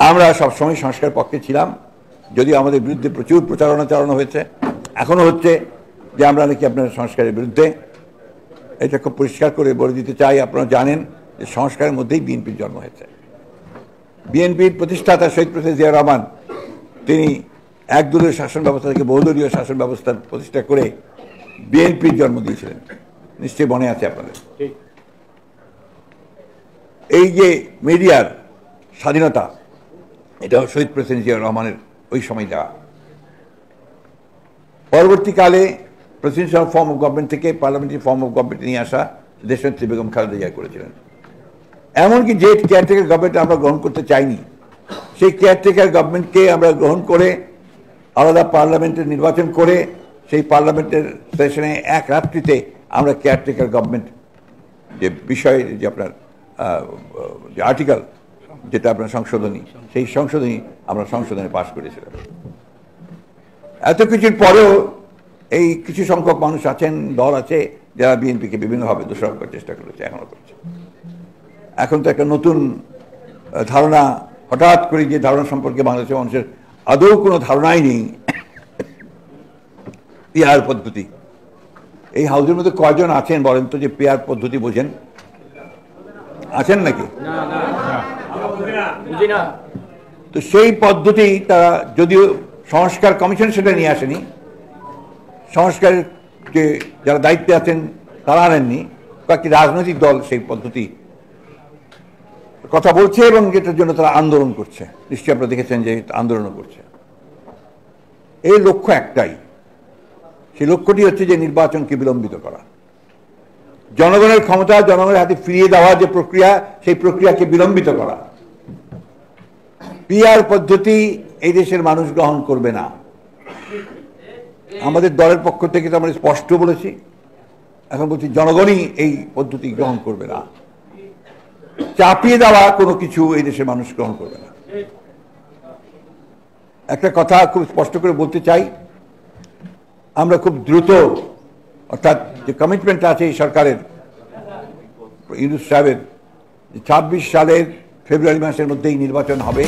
আমরা সবসময় সংস্কার পক্ষে ছিলাম, যদিও আমাদের বিরুদ্ধে প্রচুর প্রচারণা চালানো হয়েছে, এখনো হচ্ছে যে আমরা নাকি আপনার সংস্কারের বিরুদ্ধে। এটা খুব পরিষ্কার করে বলে দিতে চাই, আপনারা জানেন যে সংস্কারের মধ্যেই বিএনপির জন্ম হয়েছে। বিএনপির প্রতিষ্ঠাতা শহীদ প্রেসিডেন্ট জিয়া রহমান তিনি একদলীয় শাসন ব্যবস্থা থেকে বহুদলীয় শাসন ব্যবস্থার প্রতিষ্ঠা করে বিএনপির জন্ম দিয়েছিলেন, নিশ্চয়ই মনে আছে আপনাদের। এই যে মিডিয়ার স্বাধীনতা, এটাও শহীদ প্রেসিডেন্ট জিয়া রহমানের ওই সময় দেওয়া। পরবর্তীকালে প্রেসিডেন্সিয়াল ফর্ম অফ গভর্নমেন্ট থেকে পার্লামেন্টারি ফর্ম অফ গভর্নমেন্ট নিয়ে আসা দেশনেত্রী বেগম খালেদা জিয়া করেছিলেন। এমনকি যে কেয়ারটেকার গভর্নমেন্ট আমরা গ্রহণ করতে চাইনি, সেই কেয়ারটেকার গভর্নমেন্টকে আমরা গ্রহণ করে আলাদা পার্লামেন্টের নির্বাচন করে সেই পার্লামেন্টের সেশনে এক রাত্রিতে আমরা কেয়ারটেকার গভর্নমেন্ট যে বিষয়, যে আপনার যে আর্টিকেল, যেটা আপনার সংশোধনী, সেই সংশোধনী আমরা সংশোধনে পাশ করেছিলাম। এত কিছুর পরেও এই কিছু সংখ্যক মানুষ আছেন, দল আছে, যারা বিএনপিকে বিভিন্নভাবে দোষারোপ করার চেষ্টা করেছে, এখনো করছে। এখন তো একটা নতুন ধারণা, হঠাৎ করে যে ধারণা সম্পর্কে বাংলাদেশের মানুষের আদৌ কোনো ধারণাই নেই, পেয়ার পদ্ধতি। এই হাউজের মধ্যে কয়জন আছেন বলেন তো যে পেয়ার পদ্ধতি বোঝেন? আছেন নাকি? তো সেই পদ্ধতি তারা, যদিও সংস্কার কমিশন সেটা নিয়ে আসেনি, সংস্কারের যে যারা দায়িত্বে আছেন তারা আনেননি, কয়েকটি রাজনৈতিক দল সেই পদ্ধতি কথা বলছে এবং যেটার জন্য তারা আন্দোলন করছে। নিশ্চয়ই আপনারা দেখেছেন যে আন্দোলন করছে। এই লক্ষ্য একটাই, সেই লক্ষ্যটি হচ্ছে যে নির্বাচনকে বিলম্বিত করা, জনগণের ক্ষমতা জনগণের হাতে ফিরিয়ে দেওয়া যে প্রক্রিয়া, সেই প্রক্রিয়াকে বিলম্বিত করা। পিআর পদ্ধতি এই দেশের মানুষ গ্রহণ করবে না। আমাদের দলের পক্ষ থেকে তো আমরা স্পষ্ট বলেছি, এখন বলছি জনগণই এই পদ্ধতি গ্রহণ করবে না। চাপিয়ে দেওয়া কোনো কিছু এই দেশের মানুষ গ্রহণ করবে না। একটা কথা খুব স্পষ্ট করে বলতে চাই, আমরা খুব দ্রুত, অর্থাৎ যে কমিটমেন্ট আছে এই সরকারের, ইউনূস সাহেবের, 26 সালের ফেব্রুয়ারি মাসের মধ্যেই নির্বাচন হবে।